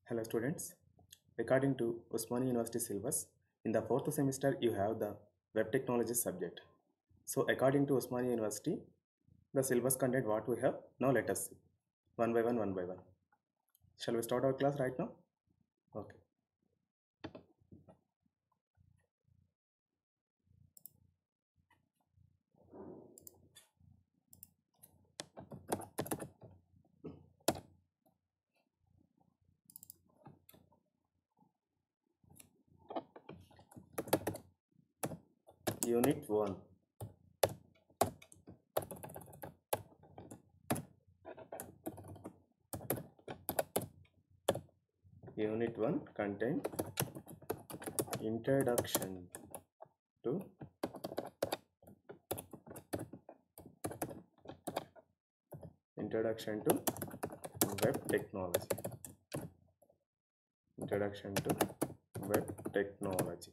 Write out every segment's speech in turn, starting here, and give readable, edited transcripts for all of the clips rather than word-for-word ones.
Hello students, according to Osmani University syllabus, in the fourth semester you have the web technology subject. So according to Osmani University, the syllabus content what we have, now let us see one by one. Shall we start our class right now? Okay. Unit 1. Unit 1 contain introduction to web technology. Introduction to web technology.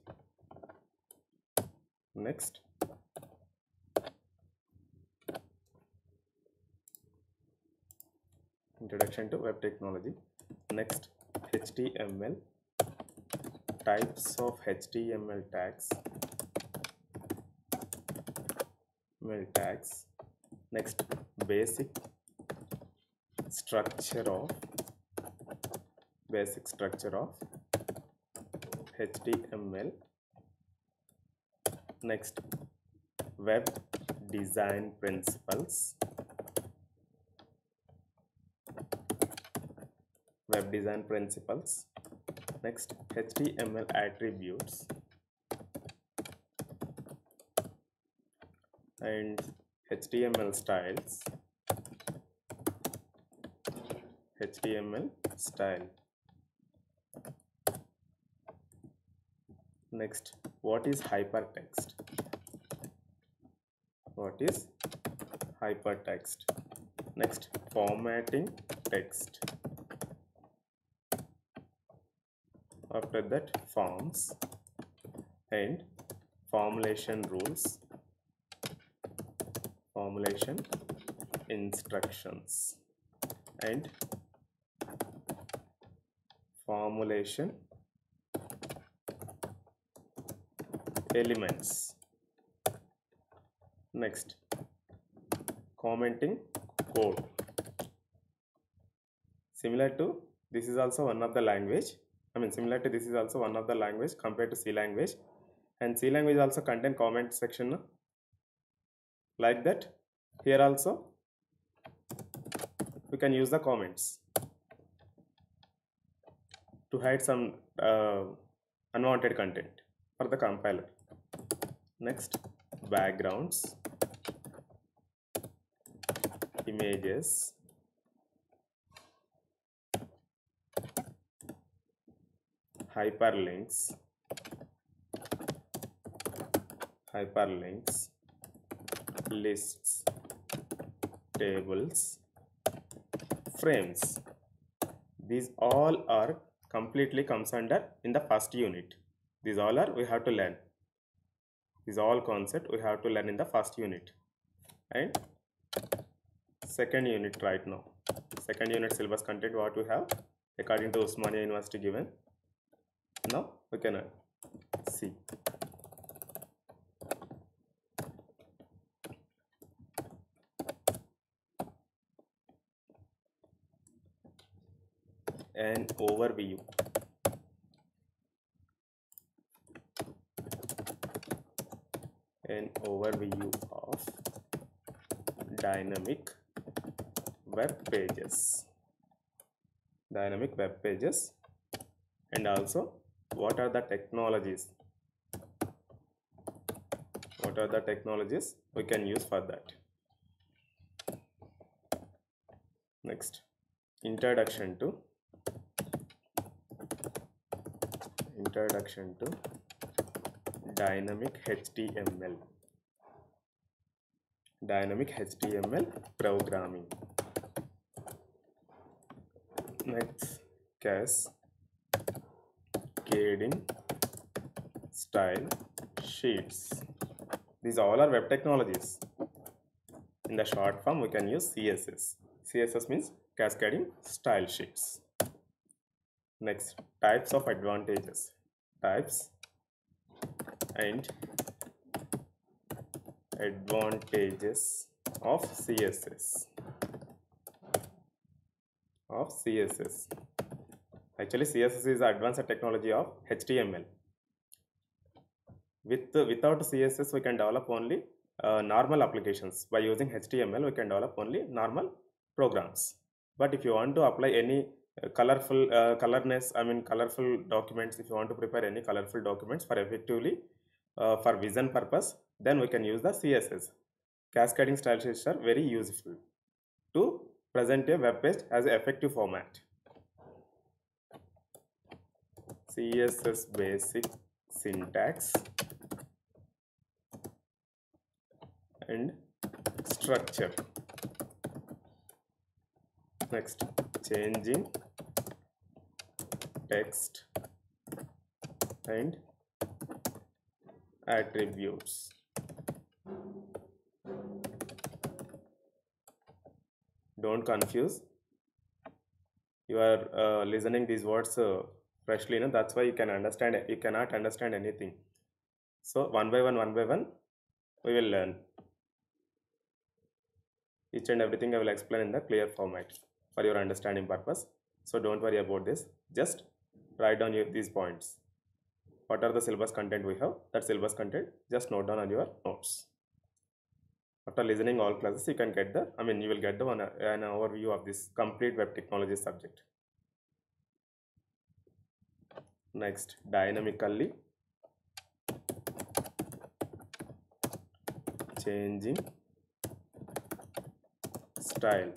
Next, introduction to web technology. Next, HTML, types of HTML tags. Next, basic structure of HTML. Next, web design principles. Next, HTML attributes and HTML styles. HTML style. Next, what is hypertext? Next, formatting text. After that, forms and formulation rules, formulation instructions and formulation elements. Next, commenting code. Similar to this is also one of the language. Similar to this is also one of the language compared to C language, and C language also contain comment section like that. Here also we can use the comments to hide some unwanted content for the compiler. Next, backgrounds, images, hyperlinks, lists, tables, frames. These all are completely comes under in the first unit. These all are we have to learn. These all concept we have to learn in the first unit. And second unit right now. Second unit syllabus content what we have according to Osmania University given. Now we can see. An overview. Of dynamic web pages. And also what are the technologies we can use for that. Next, introduction to dynamic HTML programming. Next, cascading style sheets. These all are web technologies. In the short form, we can use CSS. CSS means cascading style sheets. Next, types of advantages. Types and advantages of CSS. Actually, CSS is the advanced technology of HTML. Without CSS, we can develop only normal applications. By using HTML, we can develop only normal programs. But if you want to apply any colorful colorful documents, if you want to prepare any colorful documents for effectively for vision purpose, then we can use the CSS. Cascading style sheets are very useful to present a web page as an effective format. CSS basic syntax and structure. Next, changing text and attributes. Don't confuse. You are listening these words freshly, no? That's why you cannot understand anything. So one by one, we will learn. Each and everything I will explain in the clear format for your understanding purpose. So don't worry about this. Just write down these points. What are the syllabus content we have? That syllabus content, just note down on your notes. After listening all classes, you can get you will get an overview of this complete web technology subject. Next, dynamically changing style,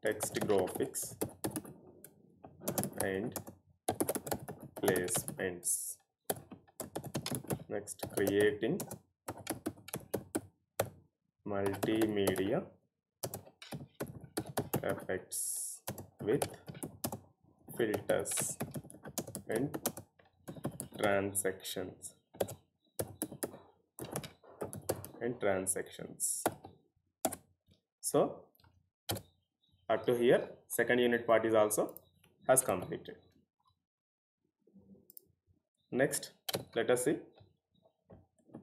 text graphics and placements. Next, creating multimedia effects with filters and transactions. So up to here, second unit part is also has completed. Next, let us see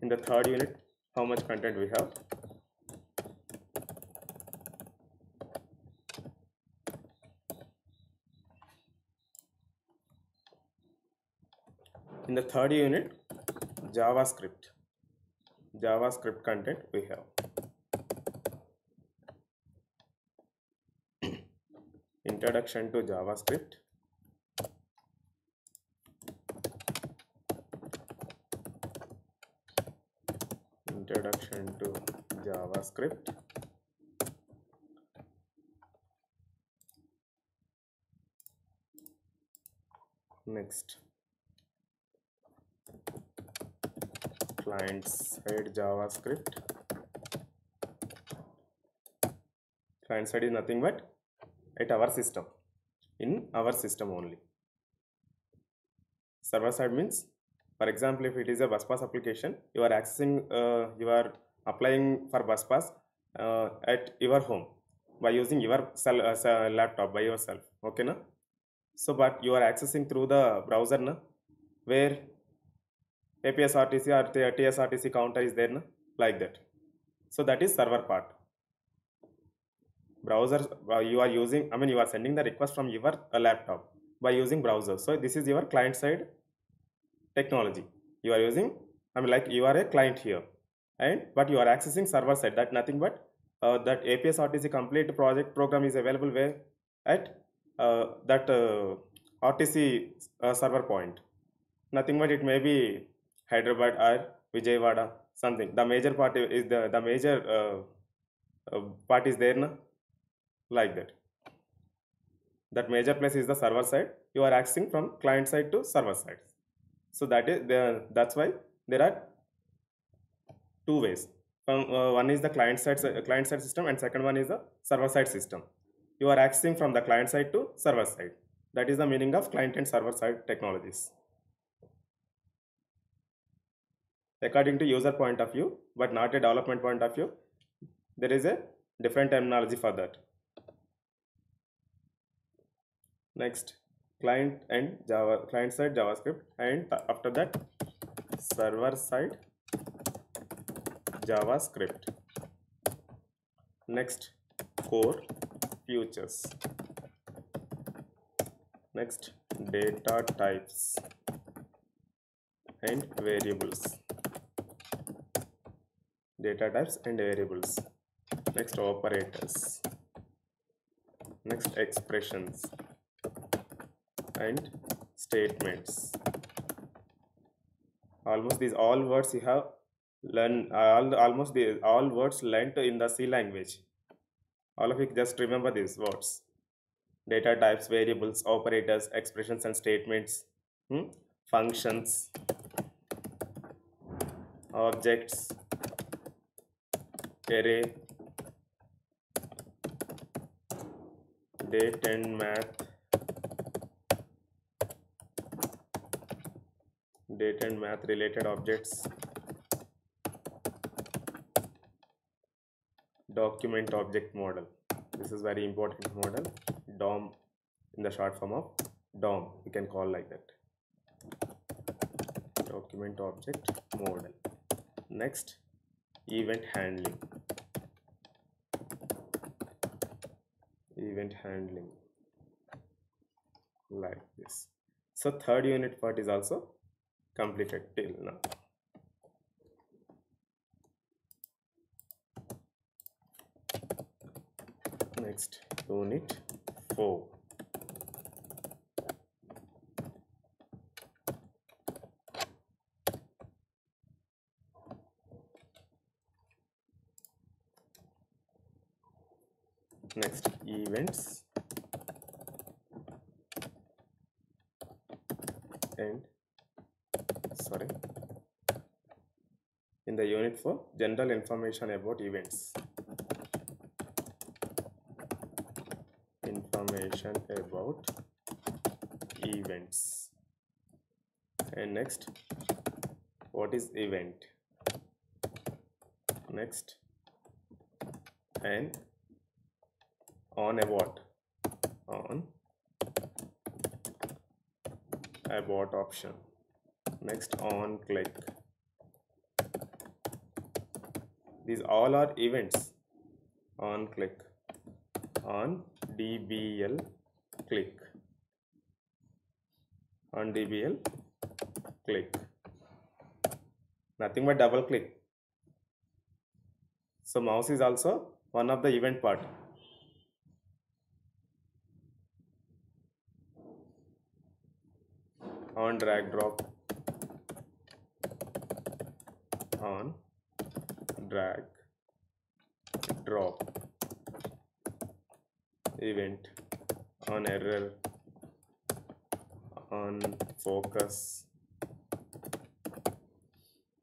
in the third unit how much content we have. In the third unit, JavaScript content we have. Introduction to JavaScript. Next, client-side JavaScript. Client-side is nothing but at our system, in our system only. Server-side means, for example, if it is a BusPass application, you are accessing, you are applying for BusPass at your home by using your laptop by yourself. Okay, na? So, but you are accessing through the browser, na? Where APSRTC or the TSRTC counter is there, na? Like that. So that is server part. Browser you are using, you are sending the request from your laptop by using browser. So this is your client side technology. You are using, like you are a client here, but you are accessing server side. That nothing but that APSRTC complete project program is available where at that RTC server point. Nothing but it may be Hyderabad or Vijayawada, something. The major part is the major part is there, na? Like that. That major place is the server side. You are accessing from client side to server side. So that's why there are two ways. One is the client side system, and second one is the server side system. You are accessing from the client side to server side. That is the meaning of client and server side technologies. According to user point of view, but not a development point of view, there is a different terminology for that. Next, client side JavaScript, and after that server side JavaScript. Next, core features. Next, data types and variables. Data types and variables. Next, operators. Next, expressions and statements. Almost these all words you have learned, almost all words learned in the C language. All of you just remember these words: data types, variables, operators, expressions and statements, functions, objects, array, date and math, related objects, document object model. This is very important model. DOM, in the short form of DOM, you can call like that. Document object model. Next, event handling. Event handling like this. So third unit part is also completed till now. Next, unit 4. Next, events and in the unit 4, general information about events. Information about events. And next, what is event? Next, and on abort. On abort option. Next, on click. These all are events. On click, on DBL click, on DBL click, nothing but double click. So mouse is also one of the event part. On drag drop, on drag drop, event, on error, on focus,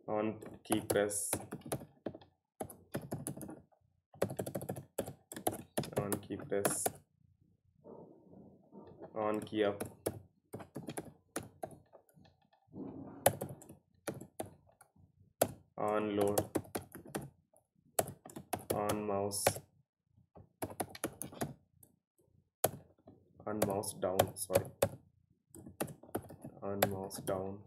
on key press, on key press, on key up, on load, on mouse, on mouse down, on mouse down,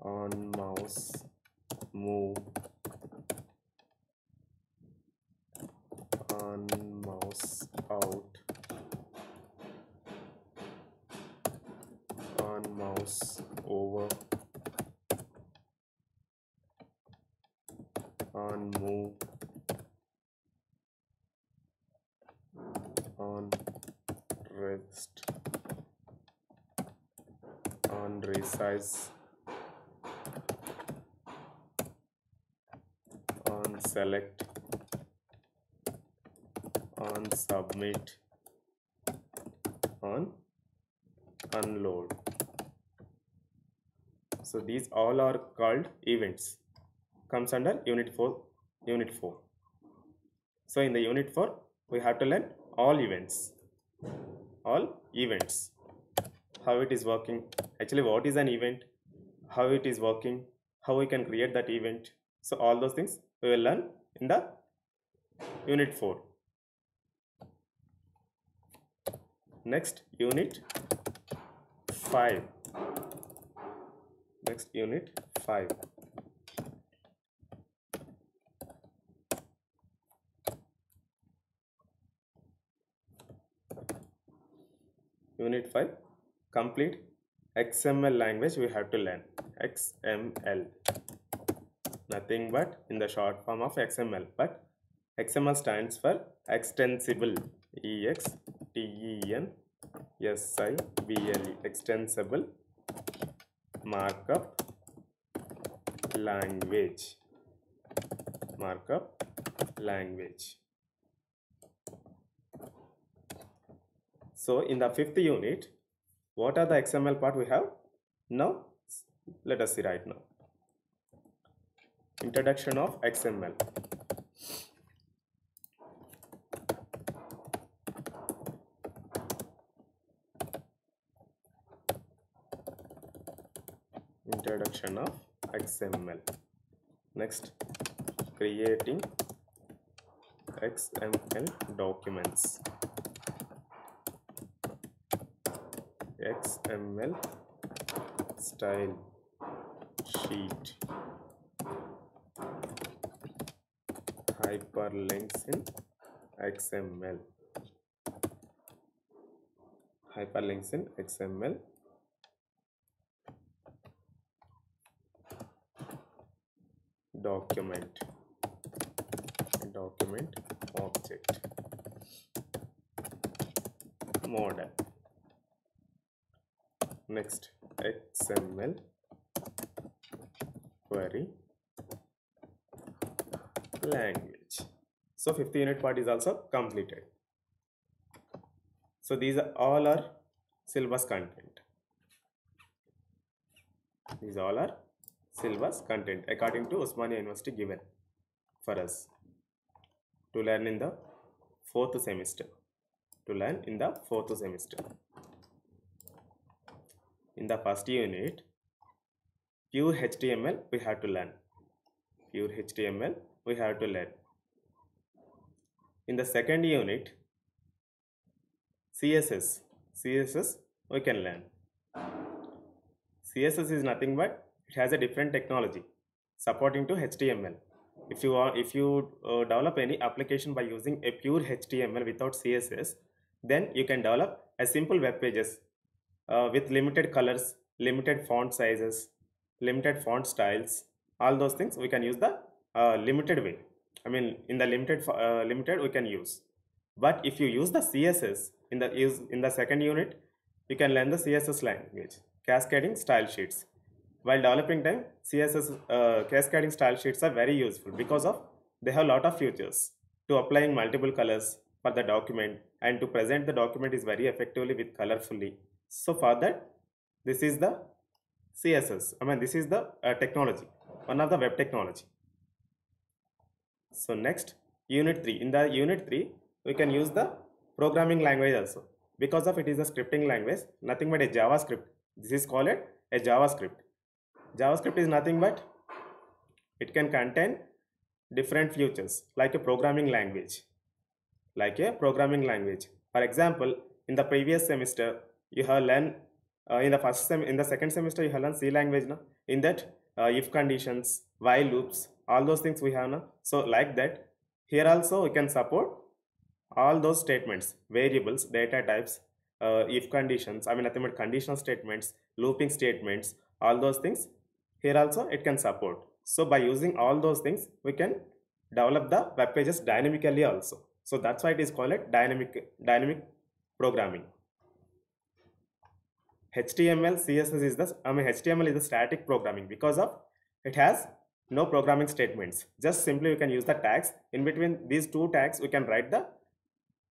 on mouse move, on mouse out, on mouse over, on move, on rest, on resize, on select, on submit, on unload. So these all are called events, comes under unit 4. So in the unit 4 we have to learn all events, how it is working, actually what is an event, how it is working, how we can create that event. So all those things we will learn in the unit 4. Next unit 5. Next unit 5. Unit 5, complete XML language we have to learn. XML, nothing but in the short form of XML, but XML stands for extensible. EXTENSIBLE, extensible markup language. Markup language. So in the 5th unit, what are the XML part we have? Now let us see right now. Introduction of XML. Introduction of XML. Next, creating XML documents. XML style sheet. Hyperlinks in XML. Hyperlinks in XML. Document object model. Next, XML query language. So 5th unit part is also completed. So these are all our syllabus content. These all are syllabus content according to Osmania University given for us to learn in the 4th semester. In the first unit, pure HTML we have to learn. In the second unit, CSS we can learn. CSS is nothing but it has a different technology supporting to HTML. If you develop any application by using a pure HTML without CSS, then you can develop a simple web pages with limited colors, limited font sizes, limited font styles. All those things we can use the limited way. I mean, in the limited we can use. But if you use the CSS in the second unit, you can learn the CSS language, cascading style sheets. While developing time, CSS cascading style sheets are very useful because of they have a lot of features to applying multiple colors for the document, and to present the document is very effectively with colorfully. So for that, this is the CSS. I mean, this is the technology, one of the web technology. So next, unit 3. In the unit 3, we can use the programming language also, because of it is a scripting language, nothing but a JavaScript. This is called a JavaScript. JavaScript is nothing but it can contain different features like a programming language. For example, in the previous semester you have learned in the second semester you have learned C language now. In that if conditions, while loops, all those things we have now. So like that, here also we can support all those statements, variables, data types, if conditions, I mean nothing but conditional statements, looping statements, all those things. Here also it can support. So by using all those things, we can develop the web pages dynamically also. So that's why it is called dynamic programming. HTML, CSS is HTML is the static programming because of it has no programming statements. Just simply you can use the tags. In between these two tags, we can write the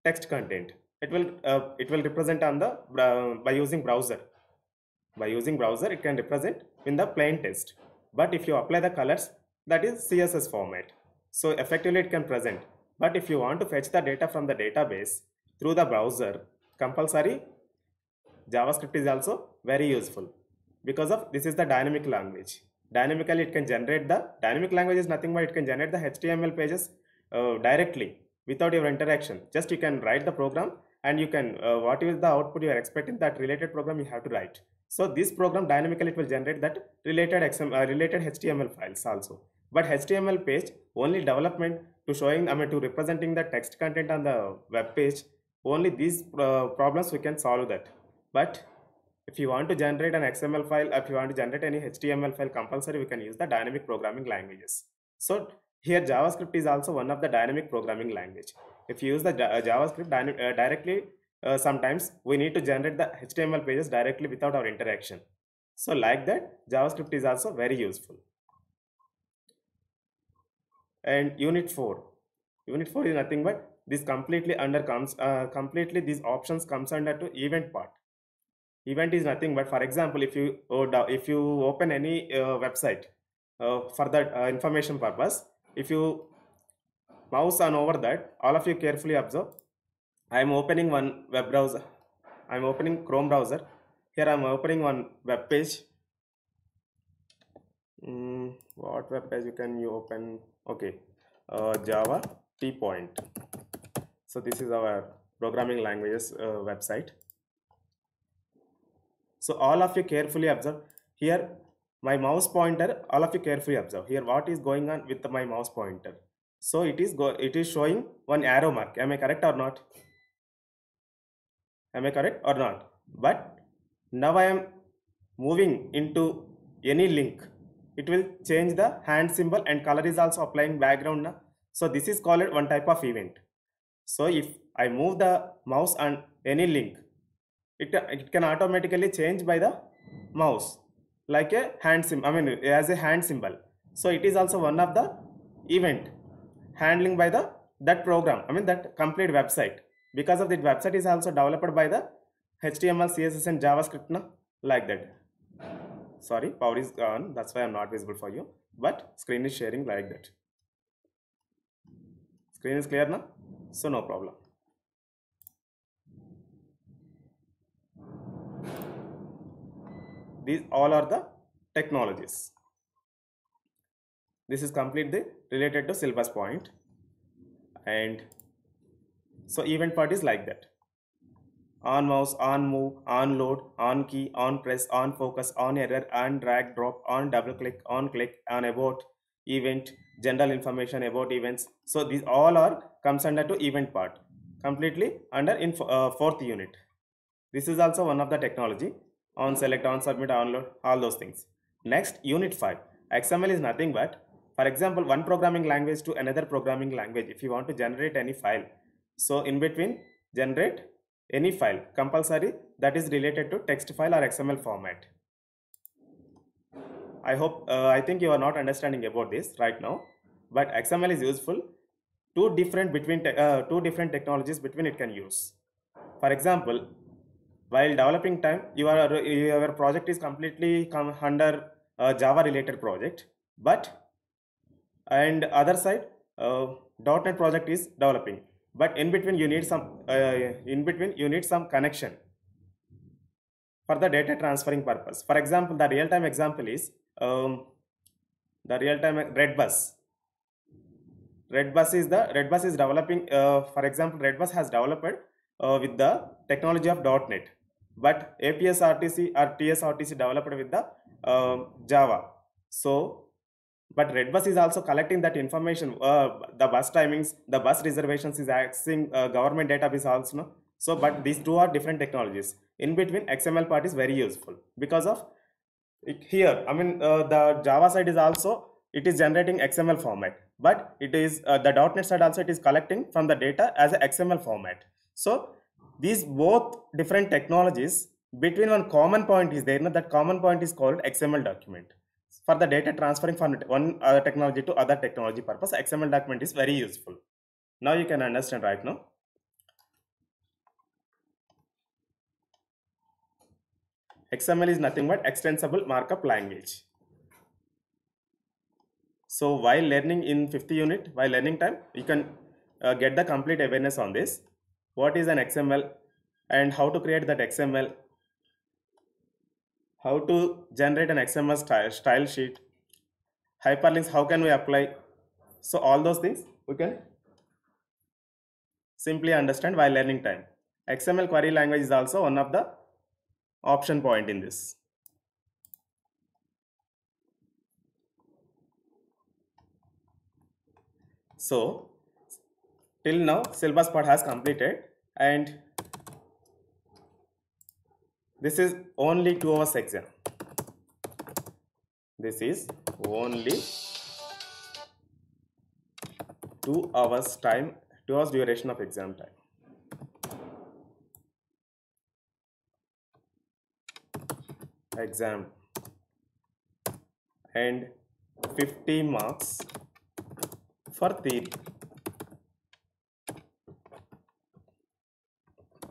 text content. It will represent on the by using browser. By using browser, it can represent in the plain text. But if you apply the colors, that is CSS format. So effectively it can present. But if you want to fetch the data from the database through the browser, compulsory JavaScript is also very useful because of this is the dynamic language. Dynamically it can generate the dynamic language is nothing but it can generate the HTML pages directly without your interaction. Just you can write the program and you can what is the output you are expecting, that related program you have to write. So this program dynamically it will generate that related related HTML files also. But HTML page only development to showing, I mean to representing the text content on the web page, only these problems we can solve that. But if you want to generate an XML file, if you want to generate any HTML file, compulsory we can use the dynamic programming languages. So here JavaScript is also one of the dynamic programming language. If you use the JavaScript directly, sometimes we need to generate the HTML pages directly without our interaction. So like that, JavaScript is also very useful. And unit 4 is nothing but this completely under comes completely these options comes under to event part. Event is nothing but, for example, if you open any website for that information purpose, if you mouse on over that, all of you carefully observe. I am opening one web browser. I am opening Chrome browser. Here I am opening one web page. What web page you open? Okay, Java T-Point. So this is our programming languages website. So all of you carefully observe here my mouse pointer. All of you carefully observe here what is going on with my mouse pointer. So it is showing one arrow mark. Am I correct or not? Am I correct or not? But now I am moving into any link. It will change the hand symbol and color is also applying background now. So this is called one type of event. So if I move the mouse on any link, it can automatically change by the mouse like a hand symbol, I mean as a hand symbol. So it is also one of the event handling by that program, I mean that complete website. Because of that website is also developed by the HTML, CSS and JavaScript now, like that. Sorry, power is gone, that's why I'm not visible for you, but screen is sharing like that. Screen is clear now, so no problem. These all are the technologies. This is completely related to syllabus point. And so event part is like that: on mouse, on move, on load, on key, on press, on focus, on error, on drag drop, on double click, on click, on about, event, general information about events. So these all are comes under to event part, completely under in fourth unit. This is also one of the technology: on select, on submit, on load, all those things. Next, unit 5. XML is nothing but, for example, one programming language to another programming language. If you want to generate any file, so in between generate any file, compulsory that is related to text file or XML format. I hope I think you are not understanding about this right now, but XML is useful. Two different technologies between it can use. For example, while developing time, your project is completely come under Java related project, but and other side .NET project is developing, but in between you need some connection for the data transferring purpose. For example, the real-time example is the real-time Redbus. Redbus is developing. For example, Redbus has developed with the technology of .NET, but APSRTC or TSRTC developed with the Java. So, but Redbus is also collecting that information, the bus timings, the bus reservations, is accessing government database also. No? So, but these two are different technologies. In between, XML part is very useful because of here. I mean, the Java side is also, it is generating XML format, but it is the .NET side also, it is collecting from the data as a XML format. So these both different technologies, between one common point is there. That common point is called XML document. For the data transferring from one technology to other technology purpose, XML document is very useful. Now you can understand right now. XML is nothing but extensible markup language. So while learning in 5th unit, while learning time, you can get the complete awareness on this. What is an XML and how to create that XML, how to generate an XML style sheet, hyperlinks, how can we apply. So all those things we can simply understand while learning time. XML query language is also one of the option point in this. So till now syllabus part has completed, and this is only 2 hours exam. This is only 2 hours time, 2 hours duration of exam time. Exam and 50 marks for theory,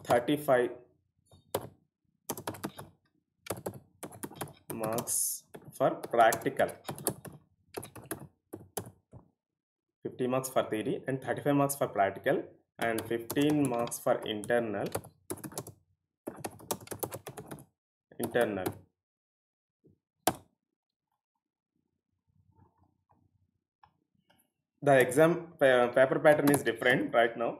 35 marks for practical, 50 marks for theory and 35 marks for practical, and 15 marks for internal. The exam paper pattern is different right now.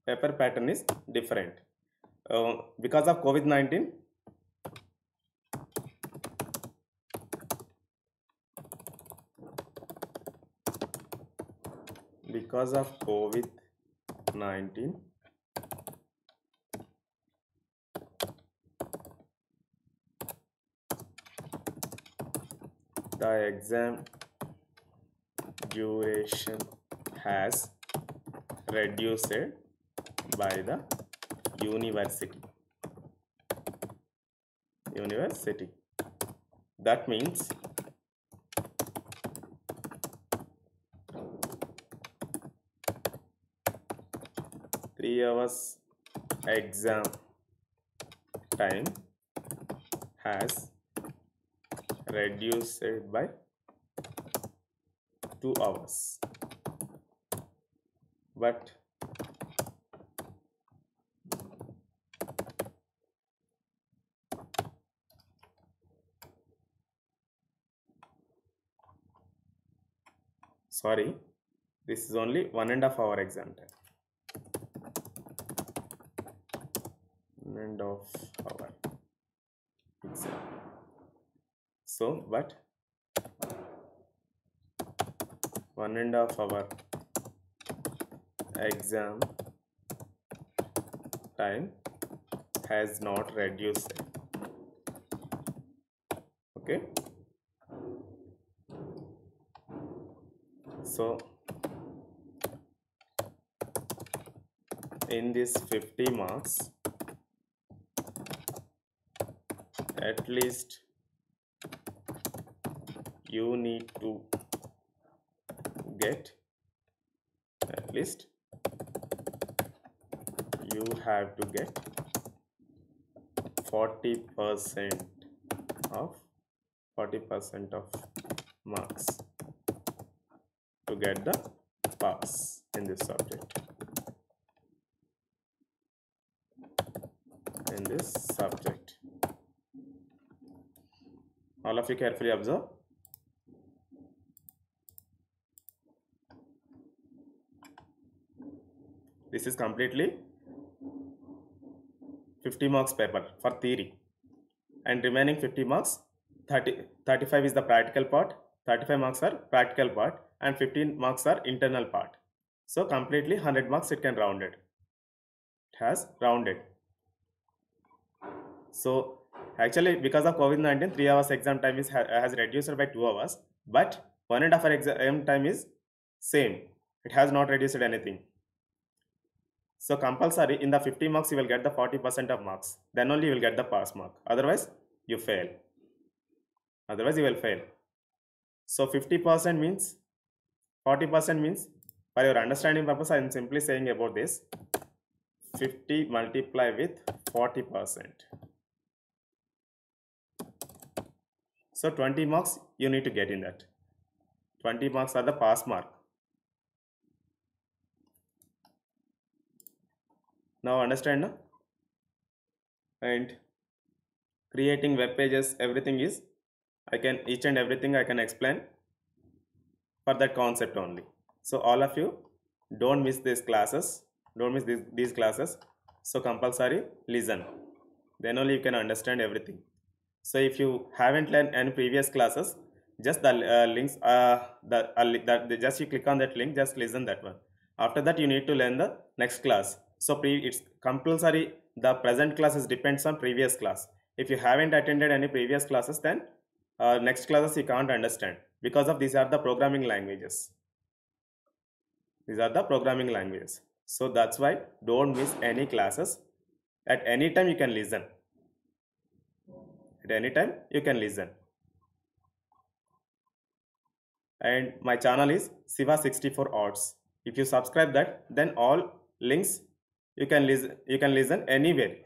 Paper pattern is different because of COVID-19. Because of COVID-19, the exam duration has reduced by the university. That means three hours exam time has reduced by 2 hours, but sorry, this is only 1.5 hour exam time. 1.5 hour exam. So, but 1.5 hour exam time has not reduced. Okay. So in this 50 marks, at least you need to get, at least you have to get 40% of marks to get the pass in this subject. All of you carefully observe. This is completely 50 marks paper for theory, and remaining 50 marks, 35 is the practical part, 35 marks are practical part, and 15 marks are internal part. So completely 100 marks it can rounded. It has rounded. So actually because of COVID-19, 3 hours exam time has reduced by 2 hours, but 1.5 hour exam time is same. It has not reduced anything. So compulsory in the 50 marks you will get the 40% of marks. Then only you will get the pass mark. Otherwise you fail. Otherwise you will fail. So 50% means, 40% means, for your understanding purpose I am simply saying about this. 50 multiply with 40%. So 20 marks you need to get in that. 20 marks are the pass mark. Now understand, no? And creating web pages, everything is, I can, each and everything I can explain for that concept only. So all of you don't miss these classes, don't miss these classes. So compulsory listen, then only you can understand everything. So if you haven't learned any previous classes, just the links, just you click on that link, just listen that one. After that you need to learn the next class. So it's compulsory, the present classes depends on previous class. If you haven't attended any previous classes, then next classes you can't understand, because of these are the programming languages. These are the programming languages. So that's why don't miss any classes. At any time you can listen. At any time you can listen. And my channel is Siva64 Arts. If you subscribe that, then all links you can listen anywhere.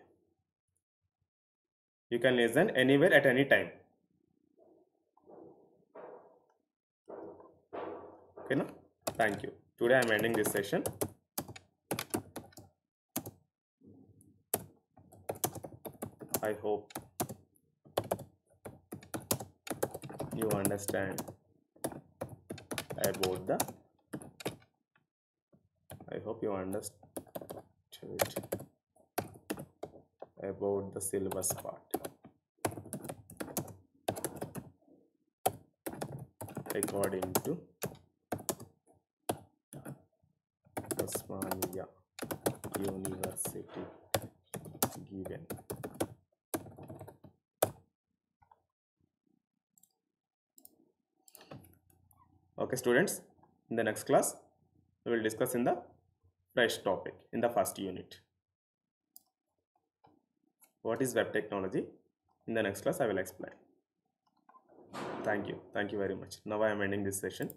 You can listen anywhere at any time. Okay, no? Thank you. Today I am ending this session. I hope you understand about the, I hope you understood about the syllabus part. According to Osmania University given. Okay students, in the next class we will discuss in the fresh topic in the first unit. What is web technology? In the next class I will explain. Thank you very much. Now I am ending this session.